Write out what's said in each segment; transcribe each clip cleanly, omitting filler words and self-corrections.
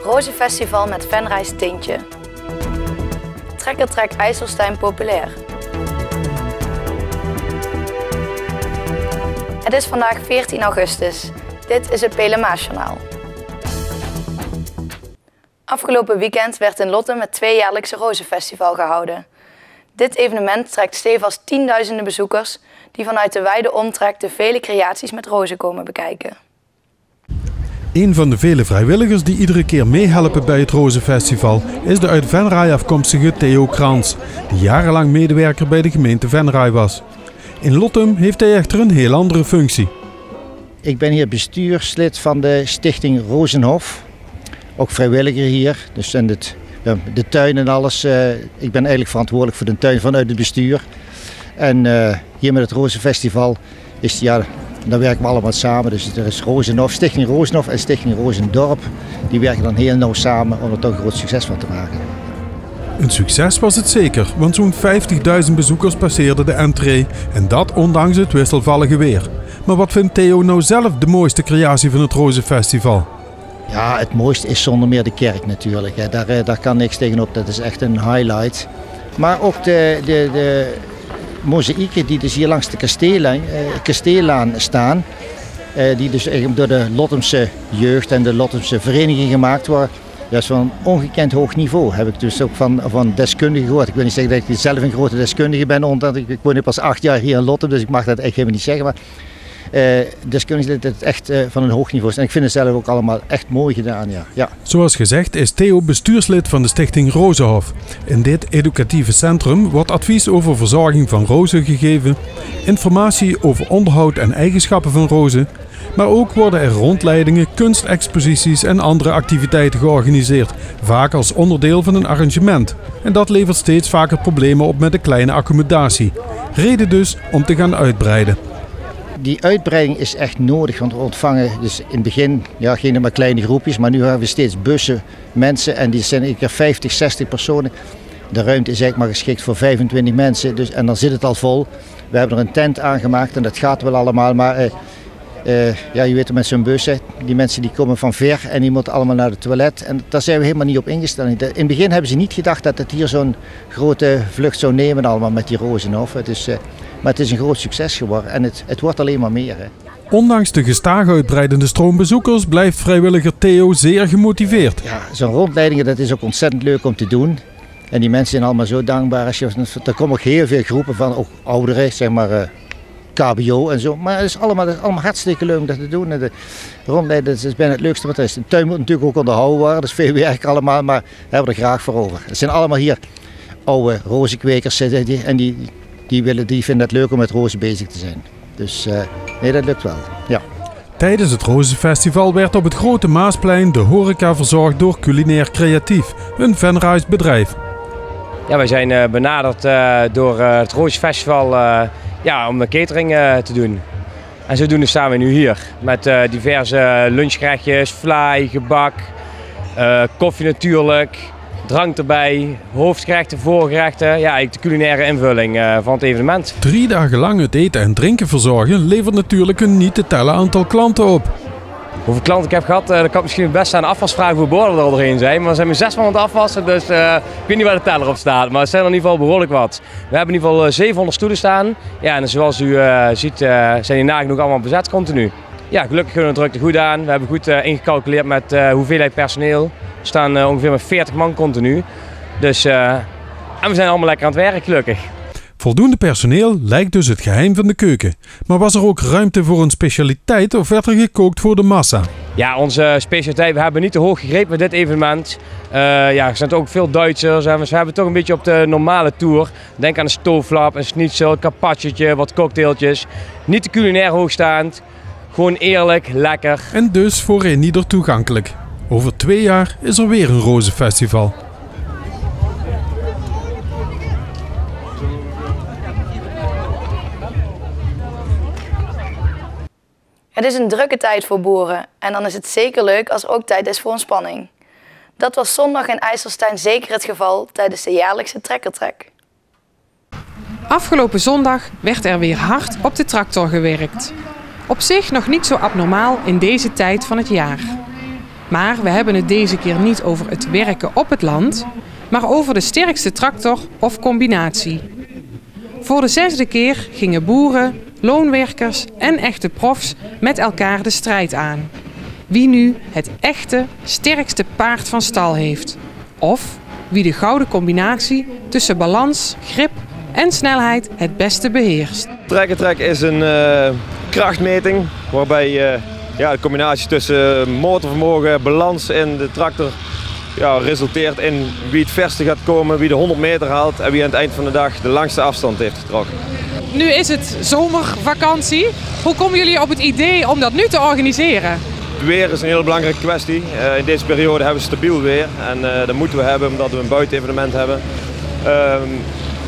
Rozenfestival met Venrays tintje. Trekker-trek IJsselstein populair. Het is vandaag 14 augustus. Dit is het Pelemaasjournaal. Afgelopen weekend werd in Lottem het tweejaarlijkse Rozenfestival gehouden. Dit evenement trekt stevast tienduizenden bezoekers die vanuit de wijde omtrek de vele creaties met rozen komen bekijken. Een van de vele vrijwilligers die iedere keer meehelpen bij het Rozenfestival is de uit Venray afkomstige Theo Krans, die jarenlang medewerker bij de gemeente Venray was. In Lottem heeft hij echter een heel andere functie. Ik ben hier bestuurslid van de stichting Rozenhof, ook vrijwilliger hier, dus in de tuin en alles. Ik ben eigenlijk verantwoordelijk voor de tuin vanuit het bestuur. En hier met het Rozenfestival is dan werken we allemaal samen. Dus er is Rozenhof, Stichting Rozenhof en Stichting Rozendorp. Die werken dan heel nauw samen om er toch een groot succes van te maken. Een succes was het zeker, want zo'n 50.000 bezoekers passeerden de entree. En dat ondanks het wisselvallige weer. Maar wat vindt Theo nou zelf de mooiste creatie van het Rozenfestival? Ja, het mooiste is zonder meer de kerk natuurlijk. Daar kan niks tegenop, dat is echt een highlight. Maar ook de mozaïeken die dus hier langs de kasteellaan staan. Die dus door de Lottemse jeugd en de Lottemse vereniging gemaakt worden. Dat is van een ongekend hoog niveau, heb ik dus ook van deskundigen gehoord. Ik wil niet zeggen dat ik zelf een grote deskundige ben, omdat ik woon nu pas 8 jaar hier in Lottem, dus ik mag dat echt helemaal niet zeggen. Maar deskundigen dat het echt van een hoog niveau is. En ik vind het zelf ook allemaal echt mooi gedaan. Ja. Zoals gezegd is Theo bestuurslid van de stichting Rozenhof. In dit educatieve centrum wordt advies over verzorging van rozen gegeven, informatie over onderhoud en eigenschappen van rozen, maar ook worden er rondleidingen, kunstexposities en andere activiteiten georganiseerd, vaak als onderdeel van een arrangement. En dat levert steeds vaker problemen op met de kleine accommodatie. Reden dus om te gaan uitbreiden. Die uitbreiding is echt nodig, want we ontvangen dus in het begin geen maar kleine groepjes, maar nu hebben we steeds bussen, mensen en die zijn een keer 50, 60 personen. De ruimte is eigenlijk maar geschikt voor 25 mensen en dan zit het al vol. We hebben er een tent aangemaakt en dat gaat wel allemaal, maar je weet het met zo'n bus, die mensen die komen van ver en die moeten allemaal naar het toilet en daar zijn we helemaal niet op ingesteld. In het begin hebben ze niet gedacht dat het hier zo'n grote vlucht zou nemen allemaal met die Rozenhof. Maar het is een groot succes geworden en het wordt alleen maar meer. Hè. Ondanks de gestaag uitbreidende stroom bezoekers blijft vrijwilliger Theo zeer gemotiveerd. Ja, zo'n rondleidingen dat is ook ontzettend leuk om te doen. En die mensen zijn allemaal zo dankbaar. Er komen ook heel veel groepen van, ook ouderen, zeg maar KBO en zo. Maar het is allemaal hartstikke leuk om dat te doen. En de rondleiding is bijna het leukste wat er is. De tuin moet natuurlijk ook onderhouden worden, dat is veel werk allemaal, maar daar hebben we er graag voor over. Het zijn allemaal hier oude rozenkwekers en die vinden het leuk om met rozen bezig te zijn. Dus nee, dat lukt wel. Ja. Tijdens het Rozenfestival werd op het Grote Maasplein de horeca verzorgd door Culinair Creatief, een Venrays bedrijf. Ja, wij zijn benaderd door het Rozenfestival om catering te doen. En zodoende staan we nu hier met diverse lunchgerechtjes, vlaai, gebak, koffie natuurlijk. Drank erbij, hoofdgerechten, voorgerechten, eigenlijk de culinaire invulling van het evenement. 3 dagen lang het eten en drinken verzorgen levert natuurlijk een niet te tellen aantal klanten op. Hoeveel klanten ik heb gehad, dat kan misschien best aan de afwasvraag voor borden er al doorheen zijn. Maar we zijn met 6 man aan het afwassen, dus ik weet niet waar de teller op staat. Maar het zijn er in ieder geval behoorlijk wat. We hebben in ieder geval 700 stoelen staan. Ja, en zoals u ziet zijn die nagenoeg allemaal bezet continu. Ja, gelukkig kunnen we de drukte goed aan. We hebben goed ingecalculeerd met hoeveelheid personeel. We staan ongeveer met 40 man continu. Dus, en we zijn allemaal lekker aan het werk, gelukkig. Voldoende personeel lijkt dus het geheim van de keuken. Maar was er ook ruimte voor een specialiteit of werd er gekookt voor de massa? Ja, onze specialiteit, we hebben niet te hoog gegrepen met dit evenement. Er zijn ook veel Duitsers en we hebben toch een beetje op de normale tour. Denk aan een stooflap, een schnitzel, een carpacciotje, wat cocktailtjes. Niet te culinair hoogstaand, gewoon eerlijk, lekker. En dus voor een ieder toegankelijk. Over 2 jaar is er weer een Rozenfestival. Het is een drukke tijd voor boeren en dan is het zeker leuk als er ook tijd is voor ontspanning. Dat was zondag in IJsselstein zeker het geval tijdens de jaarlijkse trekker-trek. Afgelopen zondag werd er weer hard op de tractor gewerkt. Op zich nog niet zo abnormaal in deze tijd van het jaar. Maar we hebben het deze keer niet over het werken op het land, maar over de sterkste tractor of combinatie. Voor de 6e keer gingen boeren, loonwerkers en echte profs met elkaar de strijd aan. Wie nu het echte, sterkste paard van stal heeft. Of wie de gouden combinatie tussen balans, grip en snelheid het beste beheerst. Trekker is een krachtmeting waarbij de combinatie tussen motorvermogen, balans in de tractor resulteert in wie het verste gaat komen, wie de 100 meter haalt en wie aan het eind van de dag de langste afstand heeft getrokken. Nu is het zomervakantie. Hoe komen jullie op het idee om dat nu te organiseren? Het weer is een hele belangrijke kwestie. In deze periode hebben we stabiel weer en dat moeten we hebben omdat we een buitenevenement hebben.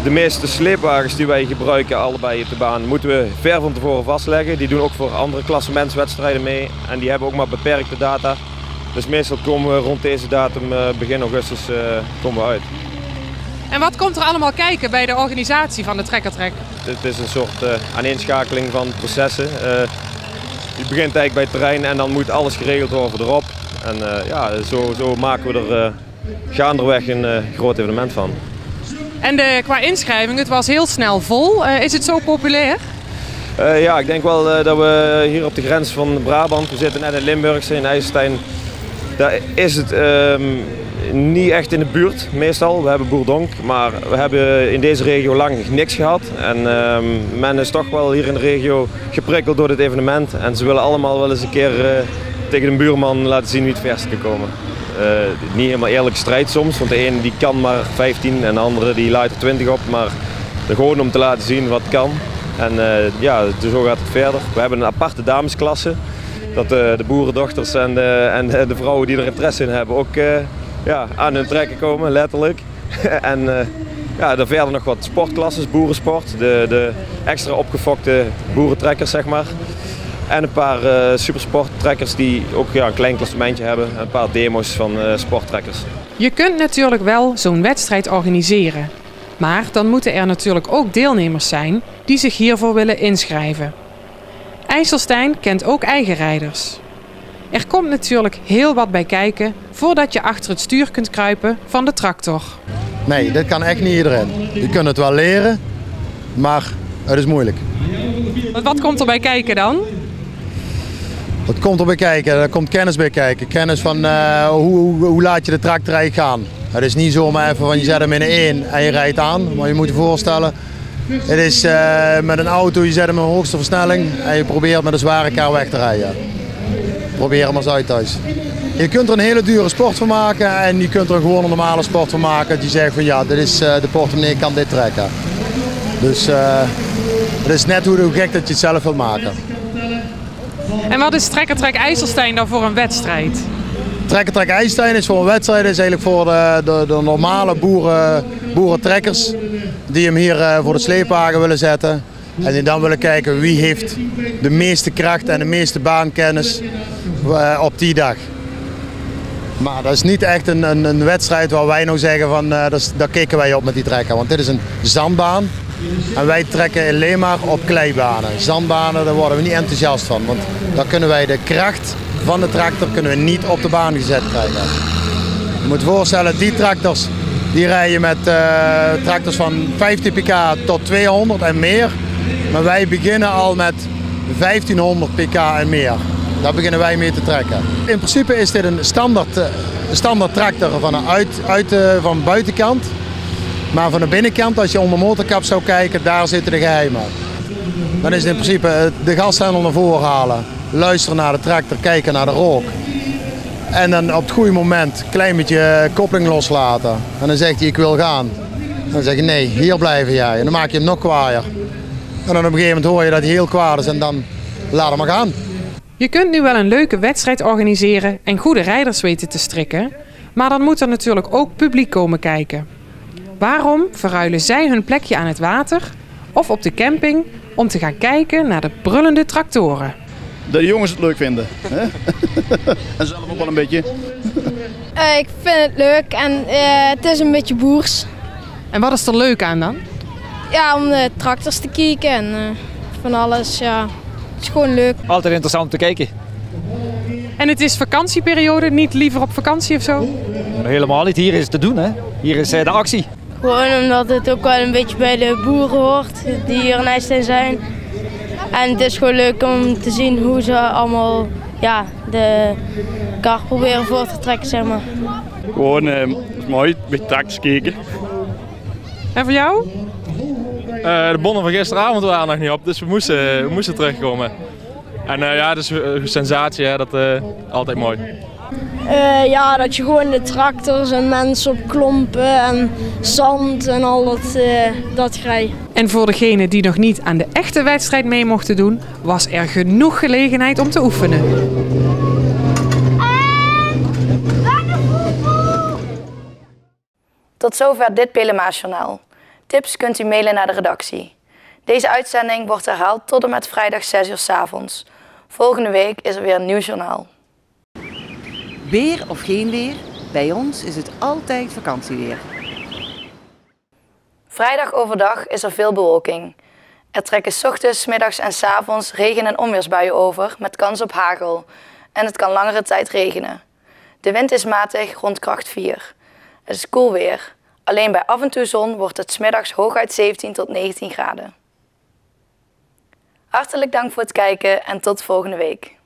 De meeste sleepwagens die wij gebruiken, allebei op de baan, moeten we ver van tevoren vastleggen. Die doen ook voor andere klassementswedstrijden mee en die hebben ook maar beperkte data. Dus meestal komen we rond deze datum, begin augustus, komen we uit. En wat komt er allemaal kijken bij de organisatie van de Trekkertrek? Het is een soort aaneenschakeling van processen. Je begint eigenlijk bij het terrein en dan moet alles geregeld worden erop. En zo maken we er gaandeweg een groot evenement van. En qua inschrijving, het was heel snel vol. Is het zo populair? Ik denk wel dat we hier op de grens van Brabant, we zitten net in Limburgse, in IJsselstein, daar is het niet echt in de buurt meestal. We hebben Boerdonk, maar we hebben in deze regio lang niks gehad. En men is toch wel hier in de regio geprikkeld door dit evenement. En ze willen allemaal wel eens een keer tegen de buurman laten zien wie het verst kan komen. Niet helemaal eerlijke strijd soms, want de ene die kan maar 15 en de andere die laait er 20 op. Maar gewoon om te laten zien wat kan. En zo gaat het verder. We hebben een aparte damesklasse. Dat de boerendochters en de vrouwen die er interesse in hebben ook aan hun trekken komen, letterlijk. En er verder nog wat sportklasses, boerensport. De extra opgefokte boerentrekkers, zeg maar. En een paar supersporttrekkers die ook een klein klassementje hebben. En een paar demo's van sporttrekkers. Je kunt natuurlijk wel zo'n wedstrijd organiseren. Maar dan moeten er natuurlijk ook deelnemers zijn die zich hiervoor willen inschrijven. IJsselstein kent ook eigen rijders. Er komt natuurlijk heel wat bij kijken voordat je achter het stuur kunt kruipen van de tractor. Nee, dit kan echt niet iedereen. Je kunt het wel leren, maar het is moeilijk. Wat komt er bij kijken dan? Wat komt er bij kijken? Er komt kennis bij kijken. Kennis van hoe laat je de tractor eigenlijk gaan. Het is niet zomaar even van je zet hem in een 1 en je rijdt aan. Maar je moet je voorstellen, het is met een auto, je zet hem in de hoogste versnelling en je probeert met een zware kar weg te rijden. Probeer hem eens uit thuis. Je kunt er een hele dure sport van maken en je kunt er gewoon een normale sport van maken. Die zegt van ja, dit is, de portemonnee kan dit trekken. Dus het is net hoe gek dat je het zelf wilt maken. En wat is Trekkertrek IJsselstein dan voor een wedstrijd? Trekkertrek IJsselstein is voor een wedstrijd, is eigenlijk voor de normale boerentrekkers die hem hier voor de sleepwagen willen zetten. En die dan willen kijken wie heeft de meeste kracht en de meeste baankennis op die dag. Maar dat is niet echt een wedstrijd waar wij nou zeggen van daar kijken wij op met die trekker. Want dit is een zandbaan en wij trekken alleen maar op kleibanen. Zandbanen, daar worden we niet enthousiast van. Want dan kunnen wij de kracht van de tractor kunnen we niet op de baan gezet krijgen. Je moet je voorstellen, die tractors die rijden met tractors van 15 pk tot 200 en meer. Maar wij beginnen al met 1500 pk en meer. Daar beginnen wij mee te trekken. In principe is dit een standaard tractor van de buitenkant. Maar van de binnenkant, als je onder de motorkap zou kijken, daar zitten de geheimen. Dan is het in principe de gashendel naar voren halen. Luisteren naar de tractor, kijken naar de rook. En dan op het goede moment een klein beetje koppeling loslaten. En dan zegt hij ik wil gaan. Dan zeg je nee, hier blijven jij. En dan maak je hem nog kwaaier. En dan op een gegeven moment hoor je dat hij heel kwaad is en dan laat hem maar gaan. Je kunt nu wel een leuke wedstrijd organiseren en goede rijders weten te strikken. Maar dan moet er natuurlijk ook publiek komen kijken. Waarom verruilen zij hun plekje aan het water of op de camping om te gaan kijken naar de brullende tractoren? De jongens het leuk vinden. Hè? En zelf ook wel een beetje. Ik vind het leuk en het is een beetje boers. En wat is er leuk aan dan? Ja, om de tractors te kijken en van alles. Ja. Het is gewoon leuk. Altijd interessant om te kijken. En het is vakantieperiode, niet liever op vakantie of zo? Helemaal niet, hier is het te doen hè. Hier is de actie. Gewoon omdat het ook wel een beetje bij de boeren hoort die hier in IJsselstein zijn. En het is gewoon leuk om te zien hoe ze allemaal de kar proberen voor te trekken, zeg maar. Gewoon mooi, een beetje tractors kijken. En voor jou? De bonnen van gisteravond waren nog niet op, dus we moesten terugkomen. En het is een sensatie, hè, dat altijd mooi. Dat je gewoon de tractors en mensen op klompen en zand en al dat grij. En voor degenen die nog niet aan de echte wedstrijd mee mochten doen, was er genoeg gelegenheid om te oefenen. Tot zover dit Pelemaasjournaal. Tips kunt u mailen naar de redactie. Deze uitzending wordt herhaald tot en met vrijdag 6 uur 's avonds. Volgende week is er weer een nieuw journaal. Weer of geen weer, bij ons is het altijd vakantieweer. Vrijdag overdag is er veel bewolking. Er trekken 's ochtends, 's middags en 's avonds regen- en onweersbuien over met kans op hagel. En het kan langere tijd regenen. De wind is matig rond kracht 4. Het is koel weer. Alleen bij af en toe zon wordt het 's middags hooguit 17 tot 19 graden. Hartelijk dank voor het kijken en tot volgende week.